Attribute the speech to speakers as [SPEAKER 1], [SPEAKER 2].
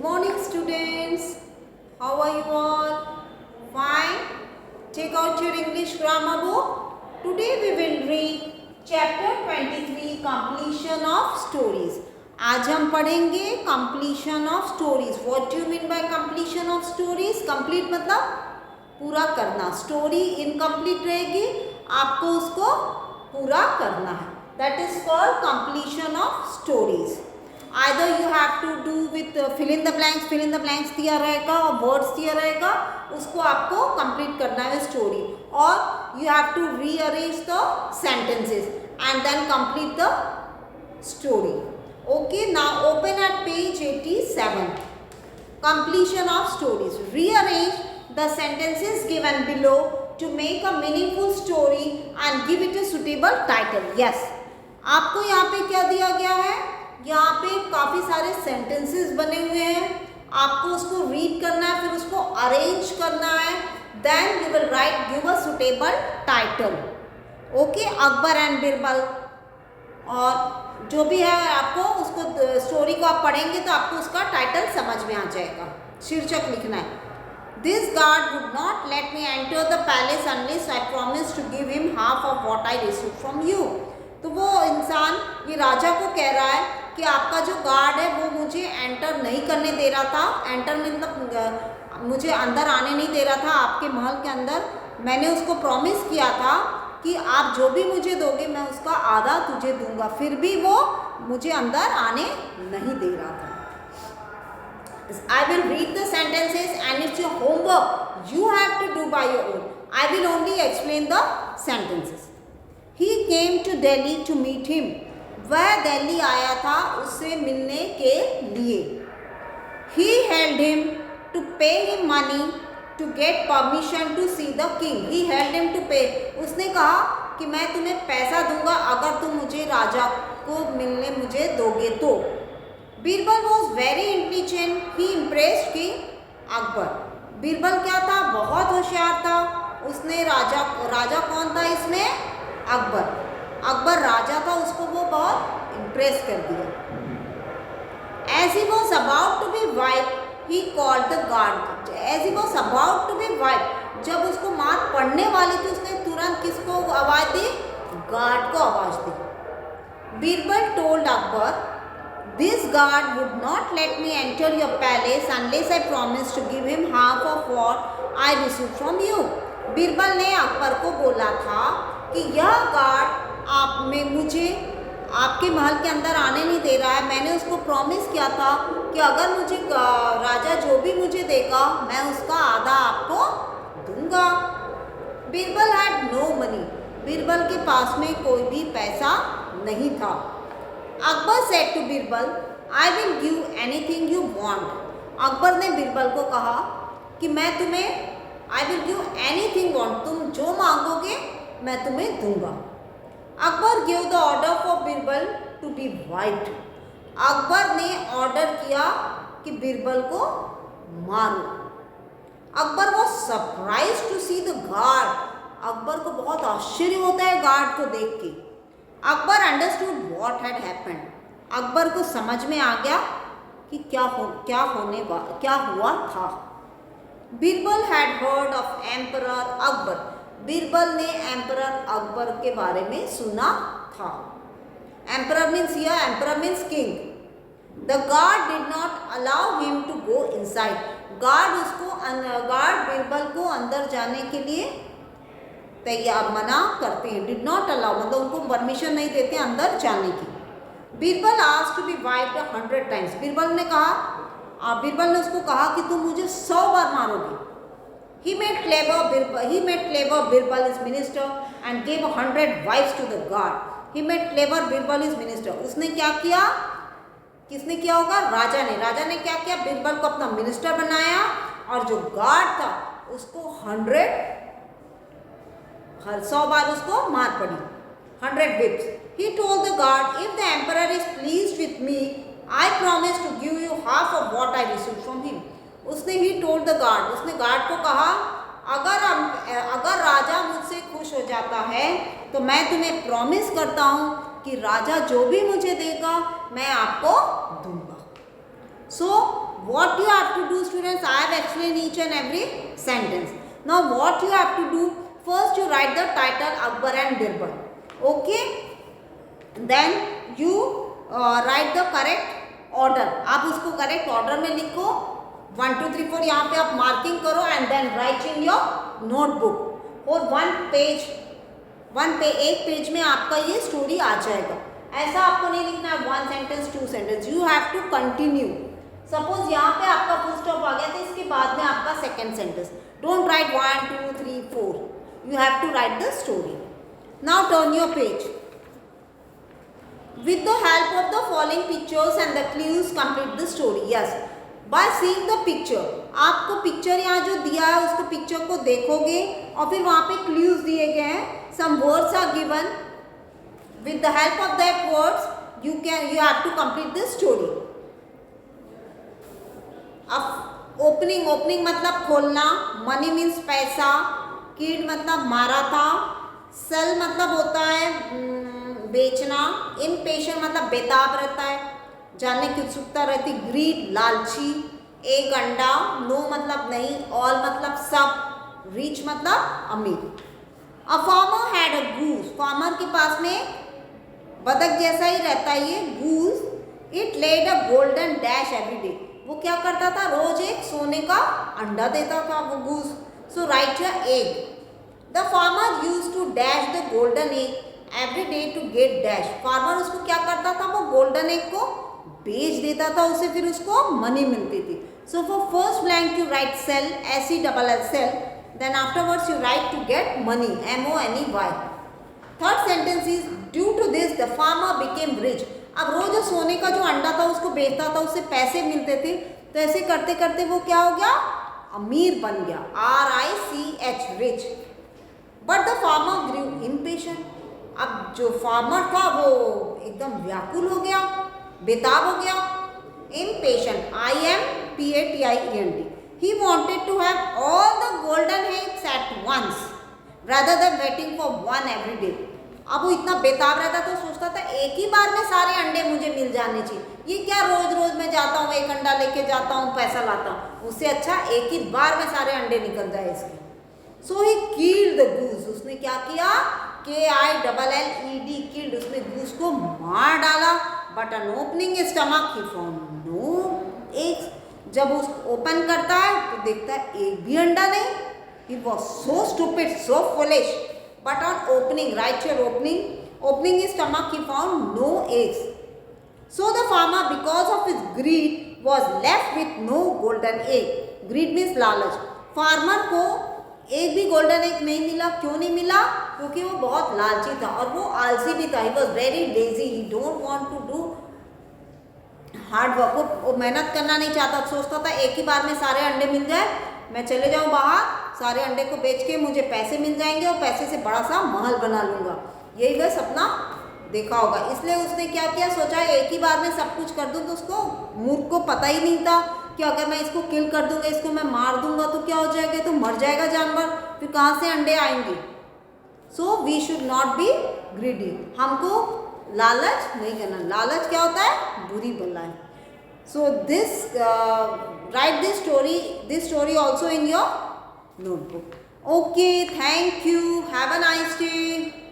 [SPEAKER 1] morning, students. How are you all? Fine. Take out your English grammar book. Today we will read chapter 23, completion of stories. आज हम पढ़ेंगे completion of stories. What do you mean by completion of stories? Complete मतलब पूरा करना. Story incomplete रहेगी, आपको उसको पूरा करना है. That is called completion of stories. Either you have to do with fill in the blanks दिया रहेगा और words दिया रहेगा, उसको आपको complete करना है story. Or you have to rearrange the sentences and then complete the story. Okay, now open at page 87. Completion of stories. Rearrange the sentences given below to make a meaningful story and give it a suitable title. Yes, आपको यहाँ पे क्या दिया गया है? यहाँ पे काफ़ी सारे सेंटेंसेस बने हुए हैं, आपको उसको रीड करना है, फिर उसको अरेंज करना है, then you will write give a suitable title. Okay, Akbar and Birbal और जो भी है आपको उसको स्टोरी को आप पढ़ेंगे तो आपको उसका टाइटल समझ में आ जाएगा. शीर्षक लिखना है. This guard would not let me enter the palace unless I promise to give him half of what I receive from you. तो वो इंसान ये राजा को कह रहा है कि आपका जो गार्ड है वो मुझे एंटर नहीं करने दे रहा था. एंटर मतलब मुझे अंदर आने नहीं दे रहा था आपके महल के अंदर. मैंने उसको प्रॉमिस किया था कि आप जो भी मुझे दोगे मैं उसका आधा तुझे दूंगा, फिर भी वो मुझे अंदर आने नहीं दे रहा था. I will read the sentences and it's your homework. You have to do by your own. I will only explain the sentences. He came to Delhi to meet him. वह दिल्ली आया था उससे मिलने के लिए. He held him to pay him money to get permission to see the king. He held him to pay. उसने कहा कि मैं तुम्हें पैसा दूंगा अगर तुम मुझे राजा को मिलने मुझे दोगे तो. Birbal was very intelligent. He impressed king Akbar. Birbal क्या था? बहुत होशियार था. उसने राजा कौन था इसमें? अकबर. अकबर राजा था, उसको वो बहुत इम्प्रेस कर दिया. As he was about to be wiped, he called the guard. As he was about to be wiped, जब उसको मार पड़ने वाली थी उसने तुरंत किसको आवाज़ दी? गार्ड को आवाज़ दी. Birbal told Akbar, this guard would not let me enter your palace unless I promised to give him half of what I received from you. Birbal ने अकबर को बोला था कि यह गार्ड आप में मुझे आपके महल के अंदर आने नहीं दे रहा है. मैंने उसको प्रॉमिस किया था कि अगर मुझे राजा जो भी मुझे देगा मैं उसका आधा आपको दूंगा. Birbal had no money. Birbal के पास में कोई भी पैसा नहीं था. Akbar said to Birbal, I will give anything you want. Akbar ने बीरबल को कहा कि मैं तुम्हें I will give anything want, तुम जो मांगोगे मैं तुम्हें दूंगा. Akbar give the order for Birbal to be whipped. Akbar ने ऑर्डर किया कि बीरबल को मारो. Akbar was surprise to see the guard. Akbar को बहुत आश्चर्य होता है गार्ड को देख के. Akbar understood what had happened. Akbar को समझ में आ गया कि क्या हुआ था. Birbal had heard of emperor Akbar. Birbal ने एम्परर अकबर के बारे में सुना था. Emperor means here emperor means king. The guard did not allow him to go inside. Guard Birbal को अंदर जाने के लिए तैयार मना करते हैं. डिड नॉट अलाउ मतलब उनको परमिशन नहीं देते अंदर जाने की. Birbal asked to be whipped 100 times. Birbal ने उसको कहा कि तुम मुझे 100 बार मारोगे. He made clever Birbal his minister and gave 100 wives to the guard. He made clever Birbal his minister. उसने क्या किया? किसने किया होगा? राजा ने क्या किया? बीरबल को अपना मिनिस्टर बनाया और जो गार्ड था उसको 100 बार उसको मार पड़ी. 100 whips. He told the guard, if the emperor is pleased with me, I promise to give you half of what I received from him. उसने ही टोल्ड द गार्ड. उसने गार्ड को कहा अगर राजा मुझसे खुश हो जाता है तो मैं तुम्हें प्रॉमिस करता हूँ कि राजा जो भी मुझे देगा मैं आपको दूंगा. So what you have to do, students, I have explained each and every sentence. Now what you have to do, first you write the title Akbar and Birbal. Okay, then you write the correct order. आप उसको correct order में लिखो, 1 2 3 4 यहाँ पे आप marking करो and then write in your notebook. और एक पेज में आपका ये स्टोरी आ जाएगा. ऐसा आपको नहीं लिखना है 1 sentence 2 sentence, you have to continue. Suppose यहाँ पे आपका फुल स्टॉप आ गया तो इसके बाद में आपका second sentence. Don't write 1 2 3 4, you have to write the story. Now turn your page. With the help of the following pictures and the clues, complete the story. Yes, by seeing the picture. आपको picture यहाँ जो दिया है उसको picture को देखोगे और फिर वहाँ पे clues दिए गए हैं. Some words are given. With the help of that words, you have to complete this story. अब opening मतलब खोलना. Money means पैसा. Kid मतलब मारा था. Sell मतलब होता है बेचना. इम्पेशेंट मतलब बेताब रहता है, जानने की उत्सुकता रहती. ग्रीड लालची. एक अंडा. नो मतलब नहीं. ऑल मतलब सब. रिच मतलब अमीर. A farmer had a goose. Farmer के पास में बतख जैसा ही रहता है ये goose. It laid a golden dash every day. वो क्या करता था, रोज एक सोने का अंडा देता था वो goose. So write your egg. The farmer use to dash the golden egg every day to get dash. Farmer उसको क्या करता था, वो गोल्डन एग को बेच देता था, उससे फिर उसको मनी मिलती थी. So for first blank you write sell, SELL sell. Then afterwards you write to get money, MONEY. Third sentence is due to this the farmer became rich. अब रोज सोने का जो अंडा था उसको बेचता था, उससे पैसे मिलते थे, तो ऐसे करते करते वो क्या हो गया, अमीर बन गया. RICH rich. But the farmer grew impatient. अब जो फार्मर था वो एकदम व्याकुल हो गया, बेताब हो गया. Impatient, IMPATIENT. He wanted to have all the golden eggs at once rather than waiting for one every day. अब वो इतना बेताब रहता तो सोचता था एक ही बार में सारे अंडे मुझे मिल जाने चाहिए. ये क्या रोज रोज मैं जाता हूँ, एक अंडा लेके जाता हूँ, पैसा लाता हूँ, उससे अच्छा एक ही बार में सारे अंडे निकल जाए इसके. सो ही killed the goose. उसने क्या किया, KILLED killed. उसने गूस को मार डाला. But on opening stomach he found no eggs. जब उस ओपन करता है तो देखता है एक भी अंडा नहीं. He was so stupid, so foolish. But on opening, write your opening his stomach, he found no eggs. So the farmer, because of his greed, was left with no golden egg. Greed means लालच. Farmer को एक भी golden egg नहीं मिला. क्यों नहीं मिला, क्योंकि वो बहुत लालची था और वो आलसी भी था. He was very lazy. He don't want to do hard work. वो मेहनत करना नहीं चाहता. सोचता था एक ही बार में सारे अंडे मिल जाए, मैं चले जाऊँ बाहर, सारे अंडे को बेच के मुझे पैसे मिल जाएंगे और पैसे से बड़ा सा महल बना लूँगा. यही वह सपना देखा होगा. इसलिए उसने क्या किया, सोचा एक ही बार में सब कुछ कर दूँ. तो उसको मूर्ख को पता ही नहीं था कि अगर मैं इसको किल कर दूँगा, इसको मैं मार दूँगा तो क्या हो जाएगा, तो मर जाएगा जानवर, फिर कहाँ से अंडे आएंगे. So we should not be greedy. हमको लालच नहीं करना. लालच क्या होता है, बुरी बला है. So this write this story also in your notebook. Okay, thank you. Have a nice day.